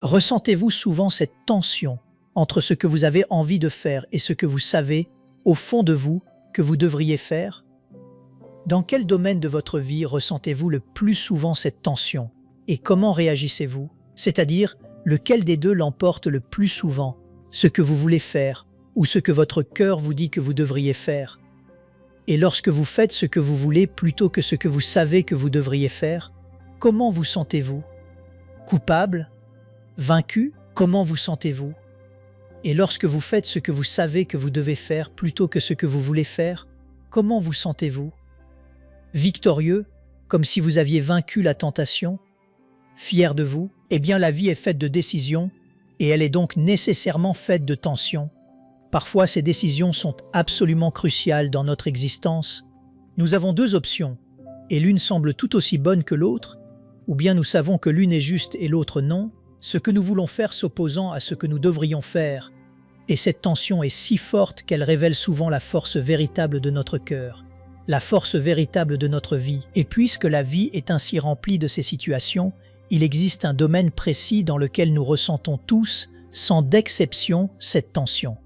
Ressentez-vous souvent cette tension entre ce que vous avez envie de faire et ce que vous savez, au fond de vous, que vous devriez faire? Dans quel domaine de votre vie ressentez-vous le plus souvent cette tension? Et comment réagissez-vous? C'est-à-dire, lequel des deux l'emporte le plus souvent? Ce que vous voulez faire ou ce que votre cœur vous dit que vous devriez faire? Et lorsque vous faites ce que vous voulez plutôt que ce que vous savez que vous devriez faire, comment vous sentez-vous? Coupable? Vaincu? Comment vous sentez-vous? Et lorsque vous faites ce que vous savez que vous devez faire plutôt que ce que vous voulez faire, comment vous sentez-vous? Victorieux, comme si vous aviez vaincu la tentation? Fier de vous? Eh bien, la vie est faite de décisions, et elle est donc nécessairement faite de tensions. Parfois, ces décisions sont absolument cruciales dans notre existence. Nous avons deux options, et l'une semble tout aussi bonne que l'autre, ou bien nous savons que l'une est juste et l'autre non, ce que nous voulons faire s'opposant à ce que nous devrions faire. Et cette tension est si forte qu'elle révèle souvent la force véritable de notre cœur, la force véritable de notre vie. Et puisque la vie est ainsi remplie de ces situations, il existe un domaine précis dans lequel nous ressentons tous, sans d'exception, cette tension.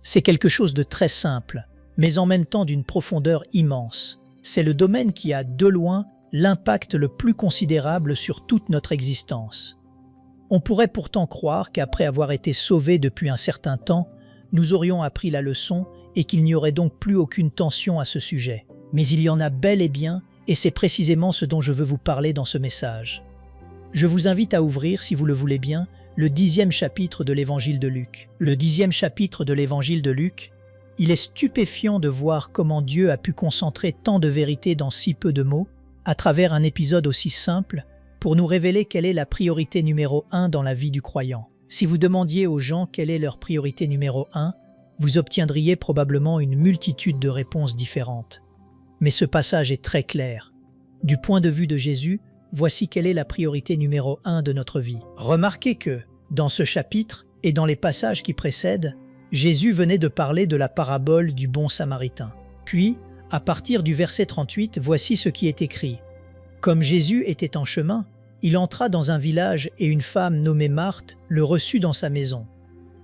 C'est quelque chose de très simple, mais en même temps d'une profondeur immense. C'est le domaine qui a, de loin, l'impact le plus considérable sur toute notre existence. On pourrait pourtant croire qu'après avoir été sauvés depuis un certain temps, nous aurions appris la leçon et qu'il n'y aurait donc plus aucune tension à ce sujet. Mais il y en a bel et bien, et c'est précisément ce dont je veux vous parler dans ce message. Je vous invite à ouvrir, si vous le voulez bien, le 10e chapitre de l'Évangile de Luc. Le 10e chapitre de l'Évangile de Luc, il est stupéfiant de voir comment Dieu a pu concentrer tant de vérité dans si peu de mots, à travers un épisode aussi simple, pour nous révéler quelle est la priorité numéro 1 dans la vie du croyant. Si vous demandiez aux gens quelle est leur priorité numéro 1, vous obtiendriez probablement une multitude de réponses différentes. Mais ce passage est très clair. Du point de vue de Jésus, voici quelle est la priorité numéro 1 de notre vie. Remarquez que, dans ce chapitre et dans les passages qui précèdent, Jésus venait de parler de la parabole du bon samaritain. Puis, à partir du verset 38, voici ce qui est écrit. Comme Jésus était en chemin, il entra dans un village et une femme nommée Marthe le reçut dans sa maison.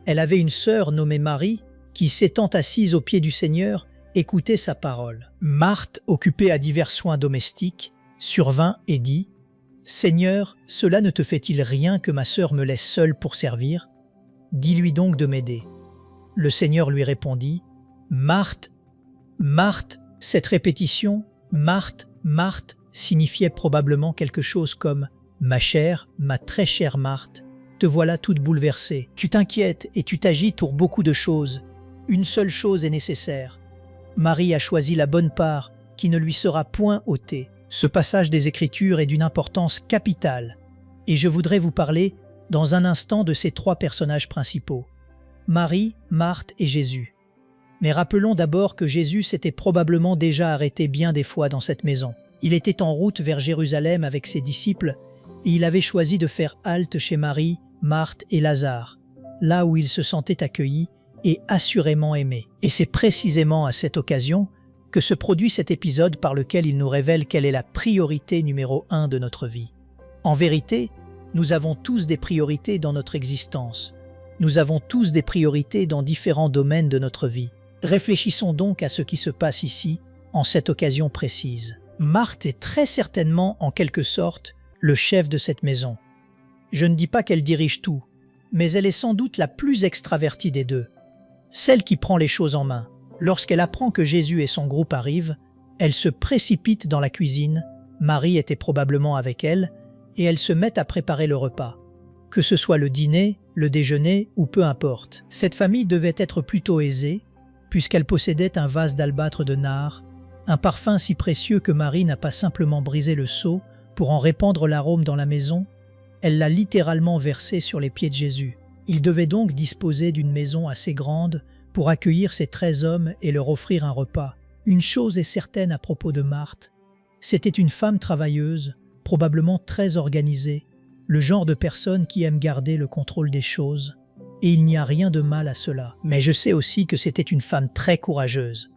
Elle avait une sœur nommée Marie qui, s'étant assise aux pieds du Seigneur, écoutait sa parole. Marthe, occupée à divers soins domestiques, survint et dit « Seigneur, cela ne te fait-il rien que ma sœur me laisse seule pour servir? Dis-lui donc de m'aider. » Le Seigneur lui répondit « Marthe, Marthe !» Cette répétition « Marthe, Marthe » signifiait probablement quelque chose comme « Ma chère, ma très chère Marthe, te voilà toute bouleversée. Tu t'inquiètes et tu t'agites pour beaucoup de choses. Une seule chose est nécessaire. Marie a choisi la bonne part qui ne lui sera point ôtée. » Ce passage des Écritures est d'une importance capitale et je voudrais vous parler dans un instant de ces trois personnages principaux, Marie, Marthe et Jésus. Mais rappelons d'abord que Jésus s'était probablement déjà arrêté bien des fois dans cette maison. Il était en route vers Jérusalem avec ses disciples et il avait choisi de faire halte chez Marie, Marthe et Lazare, là où il se sentait accueilli et assurément aimé. Et c'est précisément à cette occasion que se produit cet épisode par lequel il nous révèle quelle est la priorité numéro 1 de notre vie. En vérité, nous avons tous des priorités dans notre existence. Nous avons tous des priorités dans différents domaines de notre vie. Réfléchissons donc à ce qui se passe ici, en cette occasion précise. Marthe est très certainement, en quelque sorte, le chef de cette maison. Je ne dis pas qu'elle dirige tout, mais elle est sans doute la plus extravertie des deux, celle qui prend les choses en main. Lorsqu'elle apprend que Jésus et son groupe arrivent, elle se précipite dans la cuisine, Marie était probablement avec elle, et elles se mettent à préparer le repas. Que ce soit le dîner, le déjeuner ou peu importe. Cette famille devait être plutôt aisée, puisqu'elle possédait un vase d'albâtre de nard, un parfum si précieux que Marie n'a pas simplement brisé le seau pour en répandre l'arôme dans la maison, elle l'a littéralement versé sur les pieds de Jésus. Il devait donc disposer d'une maison assez grande pour accueillir ces 13 hommes et leur offrir un repas. Une chose est certaine à propos de Marthe, c'était une femme travailleuse, probablement très organisée, le genre de personne qui aime garder le contrôle des choses, et il n'y a rien de mal à cela. Mais je sais aussi que c'était une femme très courageuse.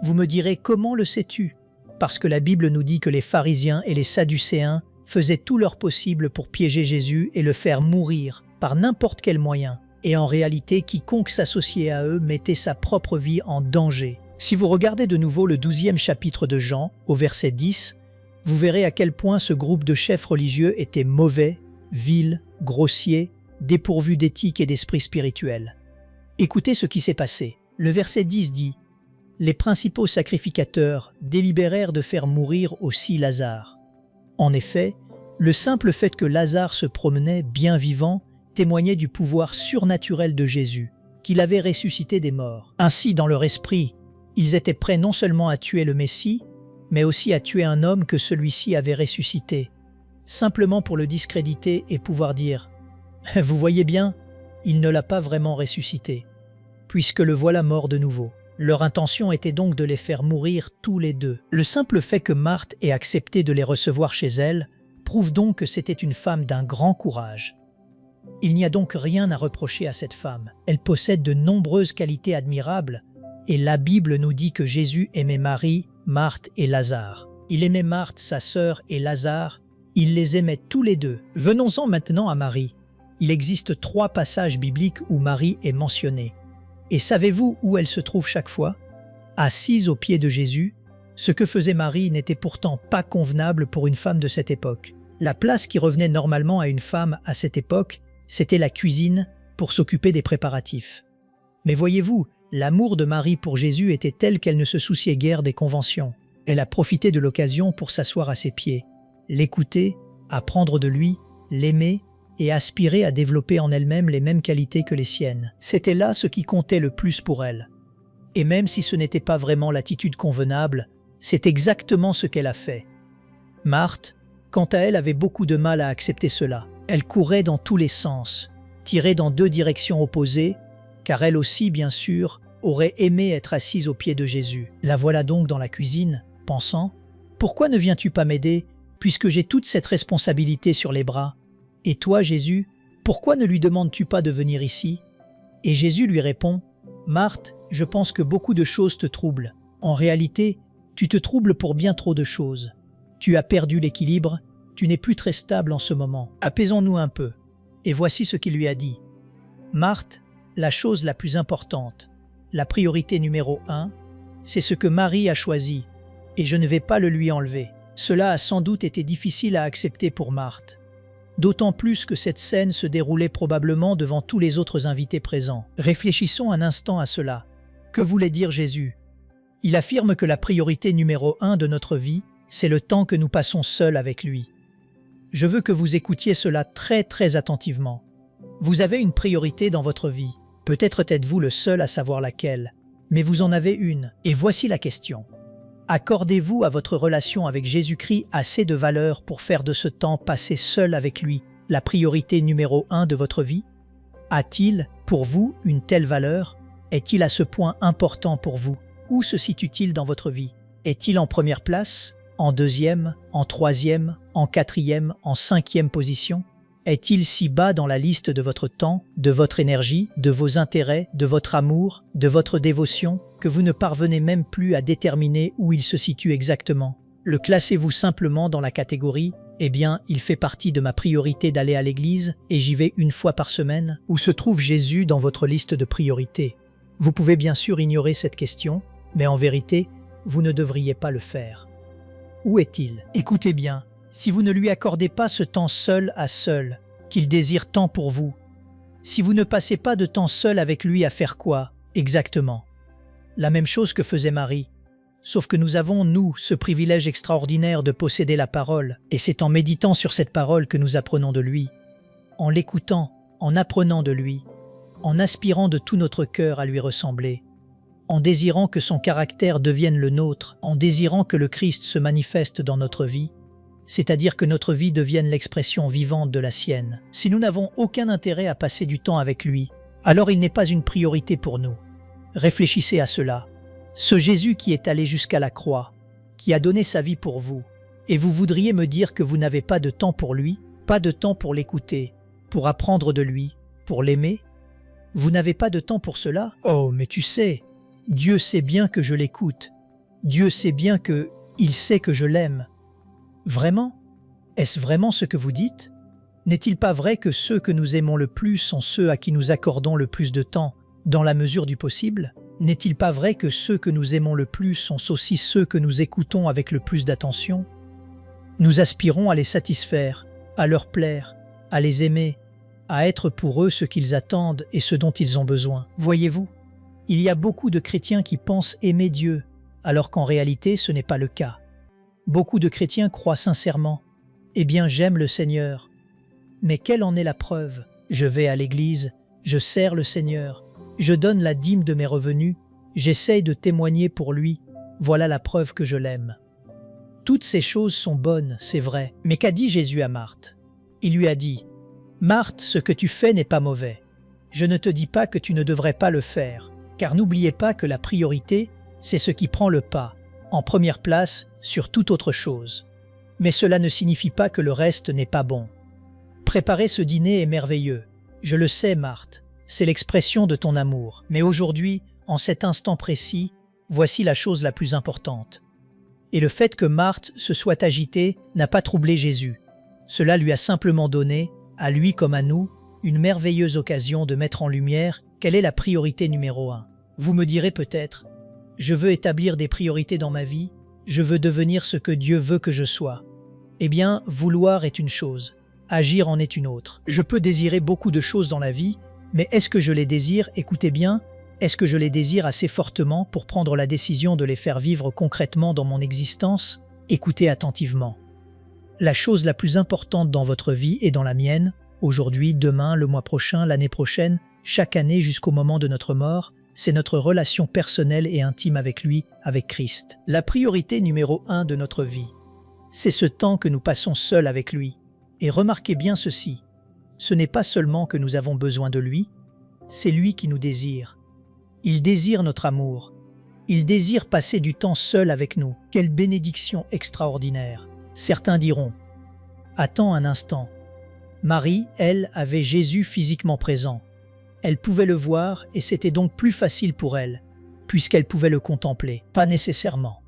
Vous me direz, comment le sais-tu? Parce que la Bible nous dit que les pharisiens et les sadducéens faisaient tout leur possible pour piéger Jésus et le faire mourir par n'importe quel moyen. Et en réalité, quiconque s'associait à eux mettait sa propre vie en danger. Si vous regardez de nouveau le 12e chapitre de Jean, au verset 10, vous verrez à quel point ce groupe de chefs religieux était mauvais, vil, grossier, dépourvu d'éthique et d'esprit spirituel. Écoutez ce qui s'est passé. Le verset 10 dit « Les principaux sacrificateurs délibérèrent de faire mourir aussi Lazare. » En effet, le simple fait que Lazare se promenait bien vivant témoignait du pouvoir surnaturel de Jésus, qu'il avait ressuscité des morts. Ainsi, dans leur esprit, ils étaient prêts non seulement à tuer le Messie, mais aussi à tuer un homme que celui-ci avait ressuscité, simplement pour le discréditer et pouvoir dire « Vous voyez bien, il ne l'a pas vraiment ressuscité, puisque le voilà mort de nouveau. » Leur intention était donc de les faire mourir tous les deux. Le simple fait que Marthe ait accepté de les recevoir chez elle prouve donc que c'était une femme d'un grand courage. Il n'y a donc rien à reprocher à cette femme. Elle possède de nombreuses qualités admirables, et la Bible nous dit que Jésus aimait Marie, Marthe et Lazare. Il aimait Marthe, sa sœur, et Lazare. Il les aimait tous les deux. Venons-en maintenant à Marie. Il existe 3 passages bibliques où Marie est mentionnée. Et savez-vous où elle se trouve chaque fois? Assise aux pieds de Jésus. Ce que faisait Marie n'était pourtant pas convenable pour une femme de cette époque. La place qui revenait normalement à une femme à cette époque, c'était la cuisine pour s'occuper des préparatifs. Mais voyez-vous, l'amour de Marie pour Jésus était tel qu'elle ne se souciait guère des conventions. Elle a profité de l'occasion pour s'asseoir à ses pieds, l'écouter, apprendre de lui, l'aimer et aspirer à développer en elle-même les mêmes qualités que les siennes. C'était là ce qui comptait le plus pour elle. Et même si ce n'était pas vraiment l'attitude convenable, c'est exactement ce qu'elle a fait. Marthe, quant à elle, avait beaucoup de mal à accepter cela. Elle courait dans tous les sens, tirait dans 2 directions opposées, car elle aussi, bien sûr, aurait aimé être assise aux pieds de Jésus. La voilà donc dans la cuisine, pensant « Pourquoi ne viens-tu pas m'aider, puisque j'ai toute cette responsabilité sur les bras? Et toi, Jésus, pourquoi ne lui demandes-tu pas de venir ici ?» Et Jésus lui répond « Marthe, je pense que beaucoup de choses te troublent. En réalité, tu te troubles pour bien trop de choses. Tu as perdu l'équilibre, tu n'es plus très stable en ce moment. Apaisons-nous un peu. » Et voici ce qu'il lui a dit. « Marthe, la chose la plus importante, la priorité numéro 1, c'est ce que Marie a choisi, et je ne vais pas le lui enlever. » Cela a sans doute été difficile à accepter pour Marthe. D'autant plus que cette scène se déroulait probablement devant tous les autres invités présents. Réfléchissons un instant à cela. Que voulait dire Jésus? Il affirme que la priorité numéro 1 de notre vie, c'est le temps que nous passons seuls avec lui. Je veux que vous écoutiez cela très attentivement. Vous avez une priorité dans votre vie. Peut-être êtes-vous le seul à savoir laquelle, mais vous en avez une. Et voici la question. Accordez-vous à votre relation avec Jésus-Christ assez de valeur pour faire de ce temps passé seul avec lui la priorité numéro 1 de votre vie? A-t-il, pour vous, une telle valeur? Est-il à ce point important pour vous? Où se situe-t-il dans votre vie? Est-il en première place? En deuxième? En troisième? En quatrième? En cinquième position? Est-il si bas dans la liste de votre temps, de votre énergie, de vos intérêts, de votre amour, de votre dévotion, que vous ne parvenez même plus à déterminer où il se situe exactement? Le classez-vous simplement dans la catégorie « Eh bien, il fait partie de ma priorité d'aller à l'église et j'y vais 1 fois par semaine » où se trouve Jésus dans votre liste de priorités? Vous pouvez bien sûr ignorer cette question, mais en vérité, vous ne devriez pas le faire. Où est-il? Écoutez bien. Si vous ne lui accordez pas ce temps seul à seul, qu'il désire tant pour vous, si vous ne passez pas de temps seul avec lui à faire quoi, exactement? La même chose que faisait Marie. Sauf que nous avons, nous, ce privilège extraordinaire de posséder la parole, et c'est en méditant sur cette parole que nous apprenons de lui, en l'écoutant, en apprenant de lui, en aspirant de tout notre cœur à lui ressembler, en désirant que son caractère devienne le nôtre, en désirant que le Christ se manifeste dans notre vie, c'est-à-dire que notre vie devienne l'expression vivante de la sienne. Si nous n'avons aucun intérêt à passer du temps avec lui, alors il n'est pas une priorité pour nous. Réfléchissez à cela. Ce Jésus qui est allé jusqu'à la croix, qui a donné sa vie pour vous, et vous voudriez me dire que vous n'avez pas de temps pour lui, pas de temps pour l'écouter, pour apprendre de lui, pour l'aimer? Vous n'avez pas de temps pour cela? Oh, mais tu sais, Dieu sait bien que je l'écoute. Dieu sait bien qu'il sait que je l'aime. Vraiment? Est-ce vraiment ce que vous dites? N'est-il pas vrai que ceux que nous aimons le plus sont ceux à qui nous accordons le plus de temps, dans la mesure du possible? N'est-il pas vrai que ceux que nous aimons le plus sont aussi ceux que nous écoutons avec le plus d'attention? Nous aspirons à les satisfaire, à leur plaire, à les aimer, à être pour eux ce qu'ils attendent et ce dont ils ont besoin. Voyez-vous, il y a beaucoup de chrétiens qui pensent aimer Dieu, alors qu'en réalité ce n'est pas le cas. Beaucoup de chrétiens croient sincèrement « Eh bien, j'aime le Seigneur ». Mais quelle en est la preuve? Je vais à l'église, je sers le Seigneur, je donne la dîme de mes revenus, j'essaye de témoigner pour lui, voilà la preuve que je l'aime. Toutes ces choses sont bonnes, c'est vrai, mais qu'a dit Jésus à Marthe? Il lui a dit « Marthe, ce que tu fais n'est pas mauvais. Je ne te dis pas que tu ne devrais pas le faire, car n'oubliez pas que la priorité, c'est ce qui prend le pas, en première place, sur toute autre chose. Mais cela ne signifie pas que le reste n'est pas bon. Préparer ce dîner est merveilleux. Je le sais, Marthe, c'est l'expression de ton amour. Mais aujourd'hui, en cet instant précis, voici la chose la plus importante. » Et le fait que Marthe se soit agitée n'a pas troublé Jésus. Cela lui a simplement donné, à lui comme à nous, une merveilleuse occasion de mettre en lumière quelle est la priorité numéro 1. Vous me direz peut-être, je veux établir des priorités dans ma vie, je veux devenir ce que Dieu veut que je sois. Eh bien, vouloir est une chose, agir en est une autre. Je peux désirer beaucoup de choses dans la vie, mais est-ce que je les désire, écoutez bien, est-ce que je les désire assez fortement pour prendre la décision de les faire vivre concrètement dans mon existence? Écoutez attentivement. La chose la plus importante dans votre vie et dans la mienne, aujourd'hui, demain, le mois prochain, l'année prochaine, chaque année jusqu'au moment de notre mort, c'est notre relation personnelle et intime avec lui, avec Christ. La priorité numéro 1 de notre vie, c'est ce temps que nous passons seuls avec lui. Et remarquez bien ceci, ce n'est pas seulement que nous avons besoin de lui, c'est lui qui nous désire. Il désire notre amour. Il désire passer du temps seul avec nous. Quelle bénédiction extraordinaire! Certains diront « Attends un instant. Marie, elle, avait Jésus physiquement présent. Elle pouvait le voir et c'était donc plus facile pour elle, puisqu'elle pouvait le contempler. Pas nécessairement.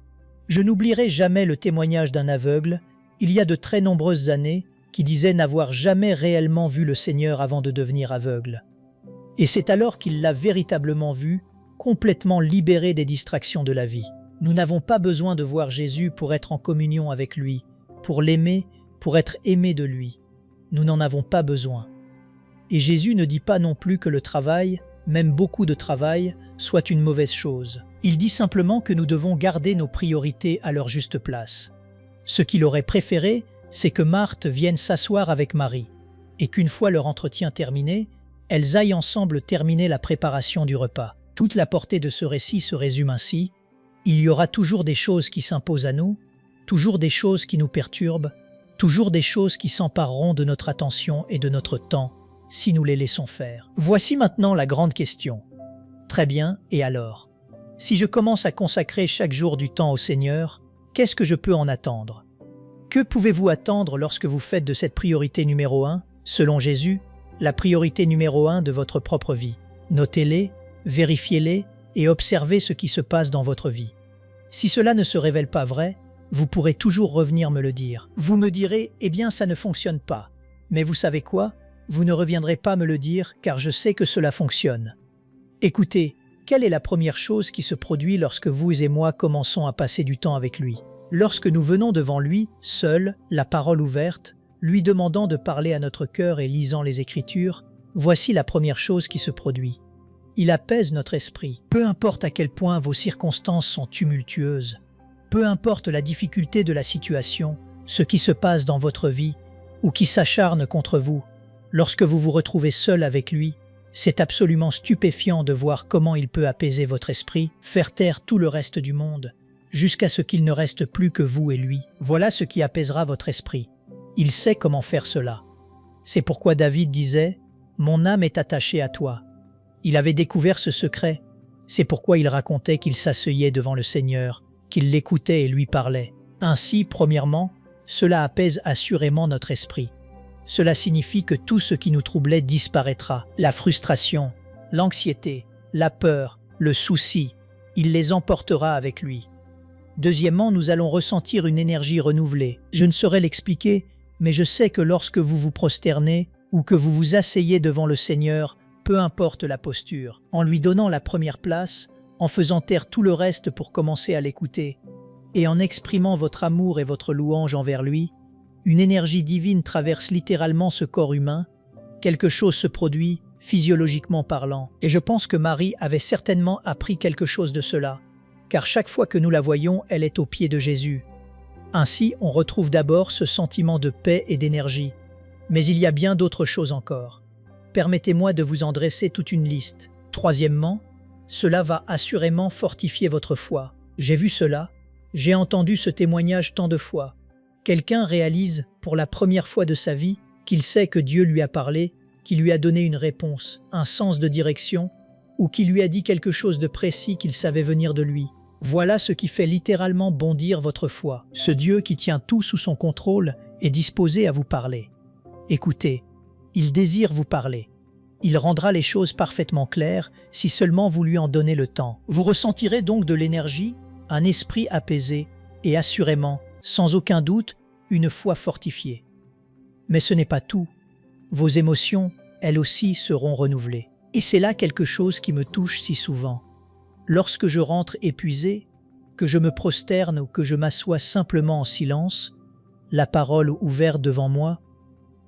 Je n'oublierai jamais le témoignage d'un aveugle, il y a de très nombreuses années, qui disait n'avoir jamais réellement vu le Seigneur avant de devenir aveugle. Et c'est alors qu'il l'a véritablement vu, complètement libéré des distractions de la vie. Nous n'avons pas besoin de voir Jésus pour être en communion avec lui, pour l'aimer, pour être aimé de lui. Nous n'en avons pas besoin. Et Jésus ne dit pas non plus que le travail, même beaucoup de travail, soit une mauvaise chose. Il dit simplement que nous devons garder nos priorités à leur juste place. Ce qu'il aurait préféré, c'est que Marthe vienne s'asseoir avec Marie, et qu'une fois leur entretien terminé, elles aillent ensemble terminer la préparation du repas. Toute la portée de ce récit se résume ainsi: il y aura toujours des choses qui s'imposent à nous, toujours des choses qui nous perturbent, toujours des choses qui s'empareront de notre attention et de notre temps, si nous les laissons faire. Voici maintenant la grande question. Très bien, et alors? Si je commence à consacrer chaque jour du temps au Seigneur, qu'est-ce que je peux en attendre? Que pouvez-vous attendre lorsque vous faites de cette priorité numéro 1, selon Jésus, la priorité numéro 1 de votre propre vie? Notez-les, vérifiez-les et observez ce qui se passe dans votre vie. Si cela ne se révèle pas vrai, vous pourrez toujours revenir me le dire. Vous me direz, eh bien ça ne fonctionne pas. Mais vous savez quoi? Vous ne reviendrez pas me le dire car je sais que cela fonctionne. Écoutez, quelle est la première chose qui se produit lorsque vous et moi commençons à passer du temps avec lui? Lorsque nous venons devant lui, seuls, la parole ouverte, lui demandant de parler à notre cœur et lisant les Écritures, voici la première chose qui se produit. Il apaise notre esprit. Peu importe à quel point vos circonstances sont tumultueuses, peu importe la difficulté de la situation, ce qui se passe dans votre vie ou qui s'acharne contre vous, lorsque vous vous retrouvez seul avec lui, c'est absolument stupéfiant de voir comment il peut apaiser votre esprit, faire taire tout le reste du monde, jusqu'à ce qu'il ne reste plus que vous et lui. Voilà ce qui apaisera votre esprit. Il sait comment faire cela. C'est pourquoi David disait « Mon âme est attachée à toi ». Il avait découvert ce secret. C'est pourquoi il racontait qu'il s'asseyait devant le Seigneur, qu'il l'écoutait et lui parlait. Ainsi, premièrement, cela apaise assurément notre esprit. Cela signifie que tout ce qui nous troublait disparaîtra. La frustration, l'anxiété, la peur, le souci, il les emportera avec lui. Deuxièmement, nous allons ressentir une énergie renouvelée. Je ne saurais l'expliquer, mais je sais que lorsque vous vous prosternez ou que vous vous asseyez devant le Seigneur, peu importe la posture, en lui donnant la première place, en faisant taire tout le reste pour commencer à l'écouter, et en exprimant votre amour et votre louange envers lui, une énergie divine traverse littéralement ce corps humain, quelque chose se produit, physiologiquement parlant. Et je pense que Marie avait certainement appris quelque chose de cela, car chaque fois que nous la voyons, elle est aux pieds de Jésus. Ainsi, on retrouve d'abord ce sentiment de paix et d'énergie. Mais il y a bien d'autres choses encore. Permettez-moi de vous en dresser toute une liste. Troisièmement, cela va assurément fortifier votre foi. J'ai vu cela, j'ai entendu ce témoignage tant de fois. Quelqu'un réalise, pour la première fois de sa vie, qu'il sait que Dieu lui a parlé, qu'il lui a donné une réponse, un sens de direction, ou qu'il lui a dit quelque chose de précis qu'il savait venir de lui. Voilà ce qui fait littéralement bondir votre foi. Ce Dieu qui tient tout sous son contrôle est disposé à vous parler. Écoutez, il désire vous parler. Il rendra les choses parfaitement claires si seulement vous lui en donnez le temps. Vous ressentirez donc de l'énergie, un esprit apaisé et assurément, sans aucun doute, une foi fortifiée. Mais ce n'est pas tout. Vos émotions, elles aussi, seront renouvelées. Et c'est là quelque chose qui me touche si souvent. Lorsque je rentre épuisé, que je me prosterne ou que je m'assois simplement en silence, la parole ouverte devant moi,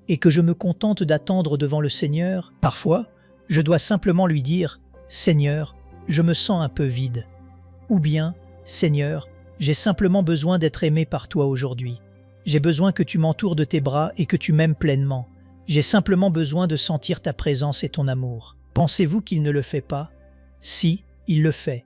et que je me contente d'attendre devant le Seigneur, parfois, je dois simplement lui dire « Seigneur, je me sens un peu vide » ou bien « Seigneur, j'ai simplement besoin d'être aimé par toi aujourd'hui. J'ai besoin que tu m'entoures de tes bras et que tu m'aimes pleinement. J'ai simplement besoin de sentir ta présence et ton amour. » Pensez-vous qu'il ne le fait pas? Si, il le fait.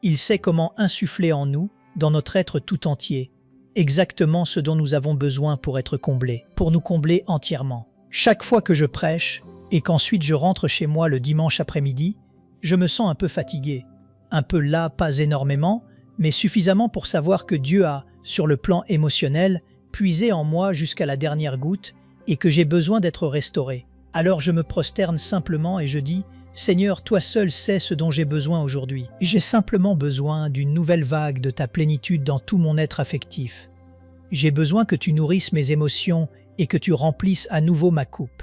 Il sait comment insuffler en nous, dans notre être tout entier, exactement ce dont nous avons besoin pour être comblés, pour nous combler entièrement. Chaque fois que je prêche, et qu'ensuite je rentre chez moi le dimanche après-midi, je me sens un peu fatigué. Un peu las, pas énormément, mais suffisamment pour savoir que Dieu a, sur le plan émotionnel, puisé en moi jusqu'à la dernière goutte et que j'ai besoin d'être restauré. Alors je me prosterne simplement et je dis « Seigneur, toi seul sais ce dont j'ai besoin aujourd'hui. J'ai simplement besoin d'une nouvelle vague de ta plénitude dans tout mon être affectif. J'ai besoin que tu nourrisses mes émotions et que tu remplisses à nouveau ma coupe. »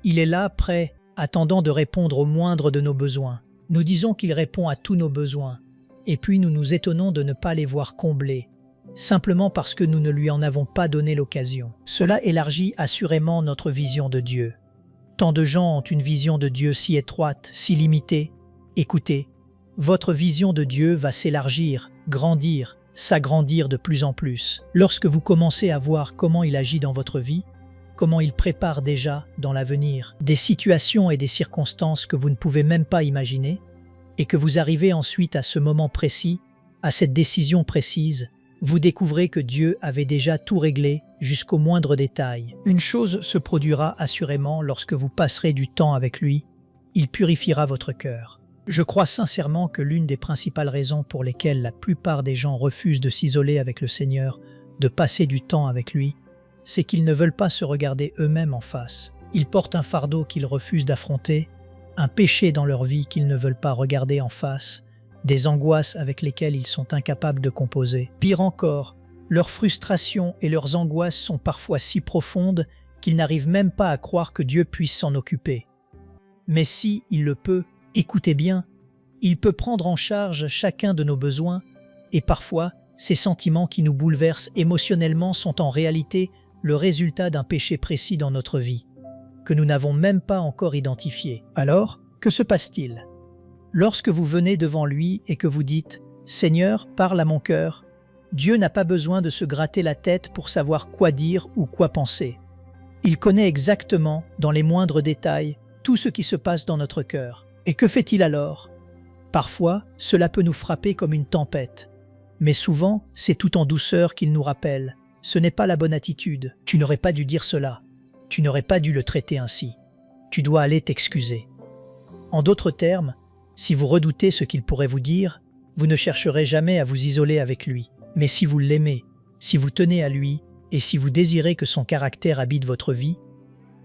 Il est là, prêt, attendant de répondre au moindre de nos besoins. Nous disons qu'il répond à tous nos besoins, et puis nous nous étonnons de ne pas les voir comblés, simplement parce que nous ne lui en avons pas donné l'occasion. Cela élargit assurément notre vision de Dieu. Tant de gens ont une vision de Dieu si étroite, si limitée. Écoutez, votre vision de Dieu va s'élargir, grandir, s'agrandir de plus en plus. Lorsque vous commencez à voir comment il agit dans votre vie, comment il prépare déjà dans l'avenir des situations et des circonstances que vous ne pouvez même pas imaginer, et que vous arrivez ensuite à ce moment précis, à cette décision précise, vous découvrez que Dieu avait déjà tout réglé jusqu'au moindre détail. Une chose se produira assurément lorsque vous passerez du temps avec lui, il purifiera votre cœur. Je crois sincèrement que l'une des principales raisons pour lesquelles la plupart des gens refusent de s'isoler avec le Seigneur, de passer du temps avec lui, c'est qu'ils ne veulent pas se regarder eux-mêmes en face. Ils portent un fardeau qu'ils refusent d'affronter, un péché dans leur vie qu'ils ne veulent pas regarder en face, des angoisses avec lesquelles ils sont incapables de composer. Pire encore, leurs frustrations et leurs angoisses sont parfois si profondes qu'ils n'arrivent même pas à croire que Dieu puisse s'en occuper. Mais si il le peut, écoutez bien, il peut prendre en charge chacun de nos besoins, et parfois, ces sentiments qui nous bouleversent émotionnellement sont en réalité le résultat d'un péché précis dans notre vie, que nous n'avons même pas encore identifié. Alors, que se passe-t-il? Lorsque vous venez devant lui et que vous dites « Seigneur, parle à mon cœur », Dieu n'a pas besoin de se gratter la tête pour savoir quoi dire ou quoi penser. Il connaît exactement, dans les moindres détails, tout ce qui se passe dans notre cœur. Et que fait-il alors? Parfois, cela peut nous frapper comme une tempête. Mais souvent, c'est tout en douceur qu'il nous rappelle. Ce n'est pas la bonne attitude. Tu n'aurais pas dû dire cela. Tu n'aurais pas dû le traiter ainsi. Tu dois aller t'excuser. En d'autres termes, si vous redoutez ce qu'il pourrait vous dire, vous ne chercherez jamais à vous isoler avec lui. Mais si vous l'aimez, si vous tenez à lui et si vous désirez que son caractère habite votre vie,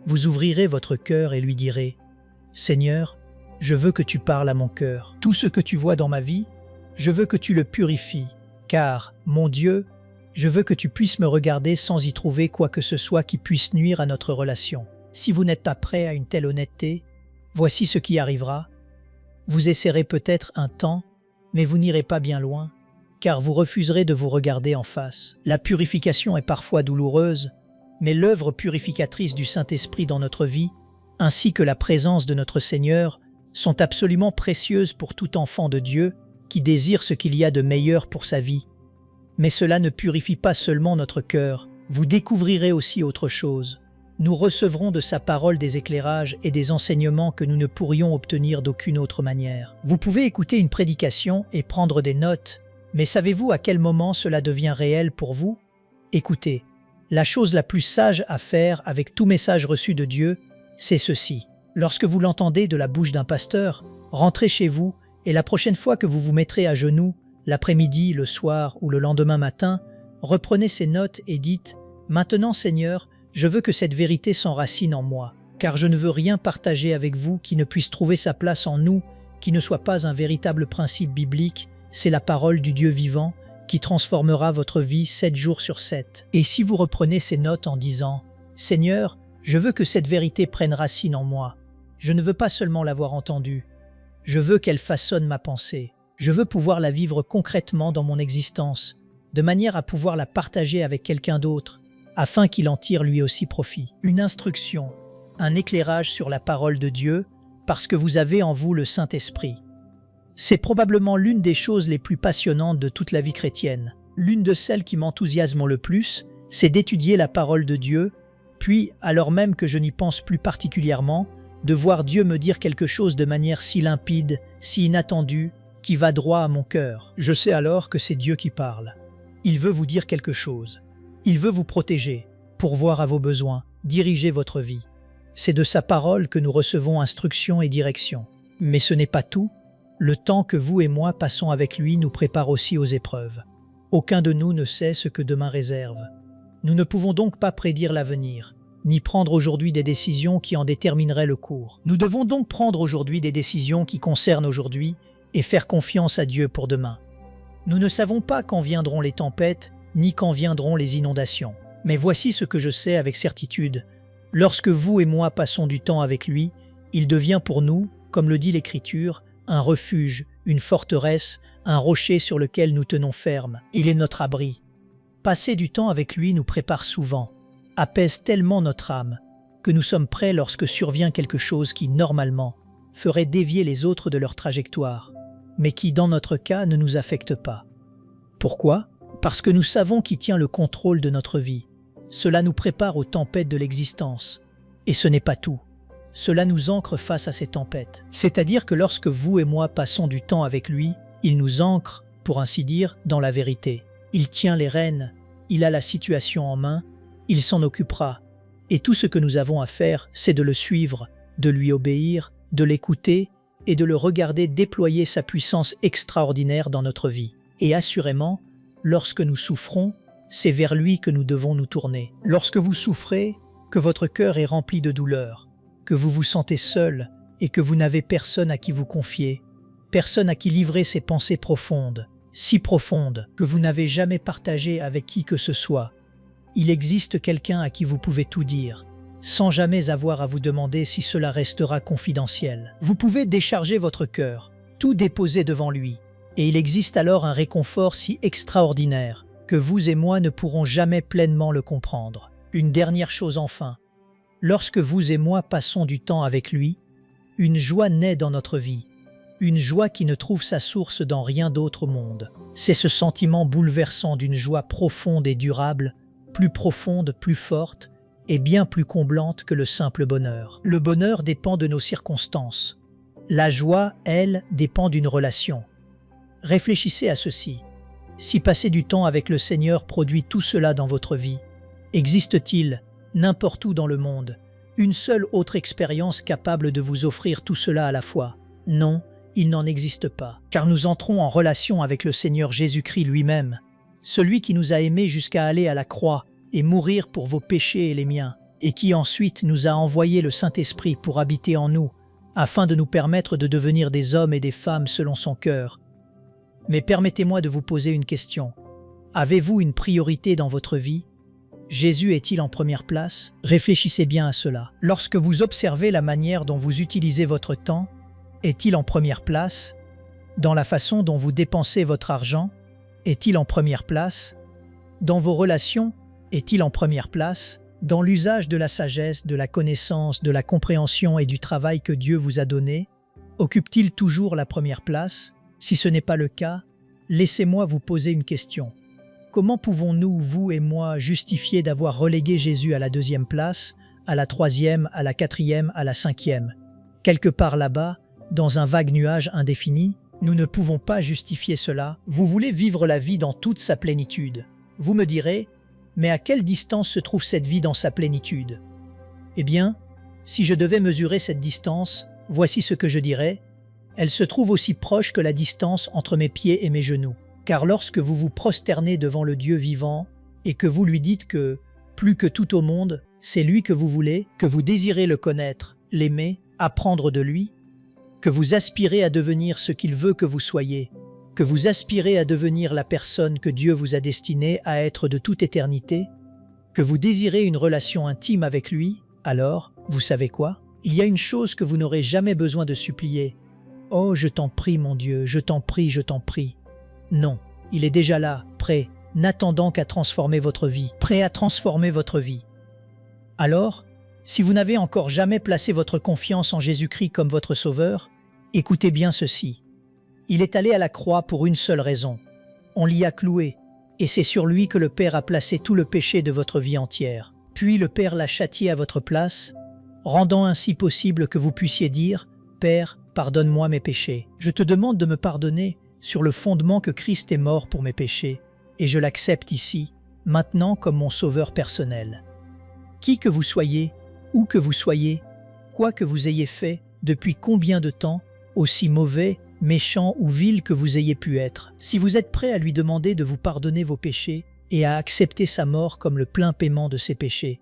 vous ouvrirez votre cœur et lui direz « Seigneur, je veux que tu parles à mon cœur. Tout ce que tu vois dans ma vie, je veux que tu le purifies, car, mon Dieu, Je veux que tu puisses me regarder sans y trouver quoi que ce soit qui puisse nuire à notre relation. Si vous n'êtes pas prêt à une telle honnêteté, voici ce qui arrivera. Vous essaierez peut-être un temps, mais vous n'irez pas bien loin, car vous refuserez de vous regarder en face. La purification est parfois douloureuse, mais l'œuvre purificatrice du Saint-Esprit dans notre vie, ainsi que la présence de notre Seigneur, sont absolument précieuses pour tout enfant de Dieu qui désire ce qu'il y a de meilleur pour sa vie. Mais cela ne purifie pas seulement notre cœur, vous découvrirez aussi autre chose. Nous recevrons de sa parole des éclairages et des enseignements que nous ne pourrions obtenir d'aucune autre manière. Vous pouvez écouter une prédication et prendre des notes, mais savez-vous à quel moment cela devient réel pour vous? Écoutez, la chose la plus sage à faire avec tout message reçu de Dieu, c'est ceci. Lorsque vous l'entendez de la bouche d'un pasteur, rentrez chez vous et la prochaine fois que vous vous mettrez à genoux, l'après-midi, le soir ou le lendemain matin, reprenez ces notes et dites « Maintenant Seigneur, je veux que cette vérité s'enracine en moi, car je ne veux rien partager avec vous qui ne puisse trouver sa place en nous, qui ne soit pas un véritable principe biblique, c'est la parole du Dieu vivant qui transformera votre vie 7 jours sur 7. » Et si vous reprenez ces notes en disant « Seigneur, je veux que cette vérité prenne racine en moi, je ne veux pas seulement l'avoir entendue, je veux qu'elle façonne ma pensée, je veux pouvoir la vivre concrètement dans mon existence, de manière à pouvoir la partager avec quelqu'un d'autre, afin qu'il en tire lui aussi profit. » Une instruction, un éclairage sur la parole de Dieu, parce que vous avez en vous le Saint-Esprit. C'est probablement l'une des choses les plus passionnantes de toute la vie chrétienne. L'une de celles qui m'enthousiasment le plus, c'est d'étudier la parole de Dieu, puis, alors même que je n'y pense plus particulièrement, de voir Dieu me dire quelque chose de manière si limpide, si inattendue, qui va droit à mon cœur. Je sais alors que c'est Dieu qui parle. Il veut vous dire quelque chose. Il veut vous protéger, pourvoir à vos besoins, diriger votre vie. C'est de sa parole que nous recevons instruction et direction. Mais ce n'est pas tout. Le temps que vous et moi passons avec lui nous prépare aussi aux épreuves. Aucun de nous ne sait ce que demain réserve. Nous ne pouvons donc pas prédire l'avenir, ni prendre aujourd'hui des décisions qui en détermineraient le cours. Nous devons donc prendre aujourd'hui des décisions qui concernent aujourd'hui et faire confiance à Dieu pour demain. Nous ne savons pas quand viendront les tempêtes, ni quand viendront les inondations. Mais voici ce que je sais avec certitude. Lorsque vous et moi passons du temps avec lui, il devient pour nous, comme le dit l'Écriture, un refuge, une forteresse, un rocher sur lequel nous tenons ferme. Il est notre abri. Passer du temps avec lui nous prépare souvent, apaise tellement notre âme, que nous sommes prêts lorsque survient quelque chose qui, normalement, ferait dévier les autres de leur trajectoire, mais qui, dans notre cas, ne nous affecte pas. Pourquoi ? Parce que nous savons qui tient le contrôle de notre vie. Cela nous prépare aux tempêtes de l'existence. Et ce n'est pas tout. Cela nous ancre face à ces tempêtes. C'est-à-dire que lorsque vous et moi passons du temps avec lui, il nous ancre, pour ainsi dire, dans la vérité. Il tient les rênes, il a la situation en main, il s'en occupera. Et tout ce que nous avons à faire, c'est de le suivre, de lui obéir, de l'écouter et de le regarder déployer sa puissance extraordinaire dans notre vie. Et assurément, lorsque nous souffrons, c'est vers lui que nous devons nous tourner. Lorsque vous souffrez, que votre cœur est rempli de douleur, que vous vous sentez seul et que vous n'avez personne à qui vous confier, personne à qui livrer ces pensées profondes, si profondes que vous n'avez jamais partagées avec qui que ce soit, il existe quelqu'un à qui vous pouvez tout dire, sans jamais avoir à vous demander si cela restera confidentiel. Vous pouvez décharger votre cœur, tout déposer devant lui, et il existe alors un réconfort si extraordinaire que vous et moi ne pourrons jamais pleinement le comprendre. Une dernière chose enfin, lorsque vous et moi passons du temps avec lui, une joie naît dans notre vie, une joie qui ne trouve sa source dans rien d'autre au monde. C'est ce sentiment bouleversant d'une joie profonde et durable, plus profonde, plus forte, et bien plus comblante que le simple bonheur. Le bonheur dépend de nos circonstances. La joie, elle, dépend d'une relation. Réfléchissez à ceci. Si passer du temps avec le Seigneur produit tout cela dans votre vie, existe-t-il, n'importe où dans le monde, une seule autre expérience capable de vous offrir tout cela à la fois? Non, il n'en existe pas, car nous entrons en relation avec le Seigneur Jésus-Christ lui-même, celui qui nous a aimés jusqu'à aller à la croix et mourir pour vos péchés et les miens, et qui ensuite nous a envoyé le Saint-Esprit pour habiter en nous, afin de nous permettre de devenir des hommes et des femmes selon son cœur. Mais permettez-moi de vous poser une question. Avez-vous une priorité dans votre vie? Jésus est-il en première place? Réfléchissez bien à cela. Lorsque vous observez la manière dont vous utilisez votre temps, est-il en première place? Dans la façon dont vous dépensez votre argent, est-il en première place? Dans vos relations, est-il en première place? Dans l'usage de la sagesse, de la connaissance, de la compréhension et du travail que Dieu vous a donné, occupe-t-il toujours la première place? Si ce n'est pas le cas, laissez-moi vous poser une question. Comment pouvons-nous, vous et moi, justifier d'avoir relégué Jésus à la 2e place, à la 3e, à la 4e, à la 5e? Quelque part là-bas, dans un vague nuage indéfini, nous ne pouvons pas justifier cela. Vous voulez vivre la vie dans toute sa plénitude. Vous me direz, mais à quelle distance se trouve cette vie dans sa plénitude? Eh bien, si je devais mesurer cette distance, voici ce que je dirais. Elle se trouve aussi proche que la distance entre mes pieds et mes genoux. Car lorsque vous vous prosternez devant le Dieu vivant et que vous lui dites que, plus que tout au monde, c'est lui que vous voulez, que vous désirez le connaître, l'aimer, apprendre de lui, que vous aspirez à devenir ce qu'il veut que vous soyez, que vous aspirez à devenir la personne que Dieu vous a destinée à être de toute éternité, que vous désirez une relation intime avec lui, alors, vous savez quoi? Il y a une chose que vous n'aurez jamais besoin de supplier. « Oh, je t'en prie, mon Dieu, je t'en prie, je t'en prie. » Non, il est déjà là, prêt, n'attendant qu'à transformer votre vie, prêt à transformer votre vie. Alors, si vous n'avez encore jamais placé votre confiance en Jésus-Christ comme votre sauveur, écoutez bien ceci. Il est allé à la croix pour une seule raison. On l'y a cloué, et c'est sur lui que le Père a placé tout le péché de votre vie entière. Puis le Père l'a châtié à votre place, rendant ainsi possible que vous puissiez dire « Père, pardonne-moi mes péchés. Je te demande de me pardonner sur le fondement que Christ est mort pour mes péchés, et je l'accepte ici, maintenant comme mon sauveur personnel. » Qui que vous soyez, où que vous soyez, quoi que vous ayez fait, depuis combien de temps, aussi mauvais, méchant ou vil que vous ayez pu être, si vous êtes prêt à lui demander de vous pardonner vos péchés et à accepter sa mort comme le plein paiement de ses péchés,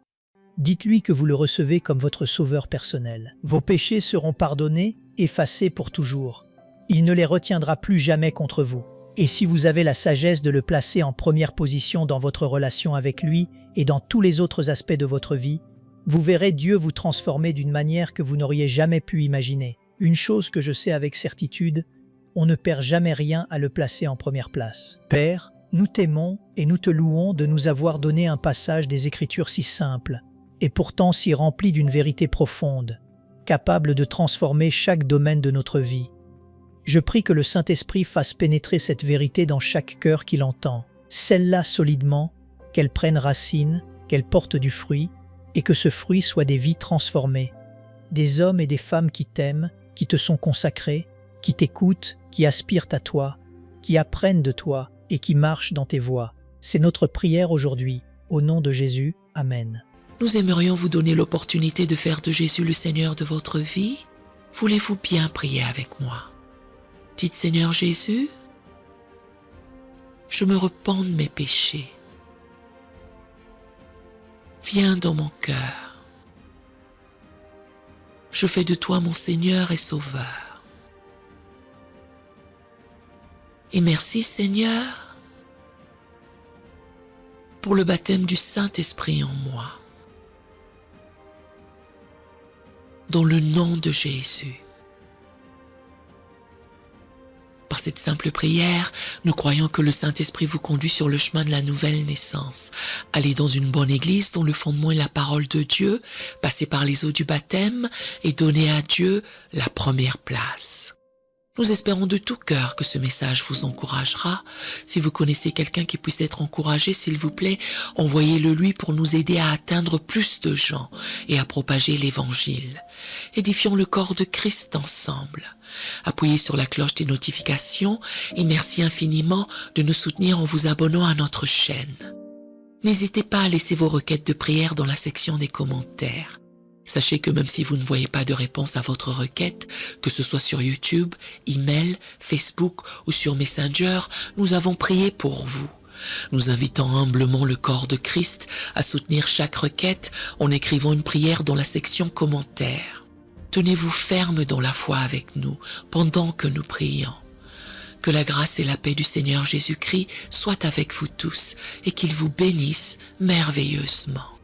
dites-lui que vous le recevez comme votre sauveur personnel. Vos péchés seront pardonnés, effacés pour toujours. Il ne les retiendra plus jamais contre vous. Et si vous avez la sagesse de le placer en première position dans votre relation avec lui et dans tous les autres aspects de votre vie, vous verrez Dieu vous transformer d'une manière que vous n'auriez jamais pu imaginer. Une chose que je sais avec certitude, on ne perd jamais rien à le placer en première place. Père, nous t'aimons et nous te louons de nous avoir donné un passage des Écritures si simple, et pourtant si rempli d'une vérité profonde, capable de transformer chaque domaine de notre vie. Je prie que le Saint-Esprit fasse pénétrer cette vérité dans chaque cœur qui l'entend, scelle-la solidement, qu'elle prenne racine, qu'elle porte du fruit, et que ce fruit soit des vies transformées, des hommes et des femmes qui t'aiment, qui te sont consacrés, qui t'écoutent, qui aspirent à toi, qui apprennent de toi et qui marchent dans tes voies. C'est notre prière aujourd'hui, au nom de Jésus. Amen. Nous aimerions vous donner l'opportunité de faire de Jésus le Seigneur de votre vie. Voulez-vous bien prier avec moi? Dites Seigneur Jésus, je me repens de mes péchés. Viens dans mon cœur. Je fais de toi mon Seigneur et Sauveur. Et merci Seigneur pour le baptême du Saint-Esprit en moi. Dans le nom de Jésus. Par cette simple prière, nous croyons que le Saint-Esprit vous conduit sur le chemin de la nouvelle naissance. Allez dans une bonne église dont le fondement est la parole de Dieu, passez par les eaux du baptême et donnez à Dieu la première place. Nous espérons de tout cœur que ce message vous encouragera. Si vous connaissez quelqu'un qui puisse être encouragé, s'il vous plaît, envoyez-le lui pour nous aider à atteindre plus de gens et à propager l'Évangile. Édifions le corps de Christ ensemble. Appuyez sur la cloche des notifications et merci infiniment de nous soutenir en vous abonnant à notre chaîne. N'hésitez pas à laisser vos requêtes de prière dans la section des commentaires. Sachez que même si vous ne voyez pas de réponse à votre requête, que ce soit sur YouTube, email, Facebook ou sur Messenger, nous avons prié pour vous. Nous invitons humblement le corps de Christ à soutenir chaque requête en écrivant une prière dans la section commentaires. Tenez-vous ferme dans la foi avec nous pendant que nous prions. Que la grâce et la paix du Seigneur Jésus-Christ soient avec vous tous et qu'il vous bénisse merveilleusement.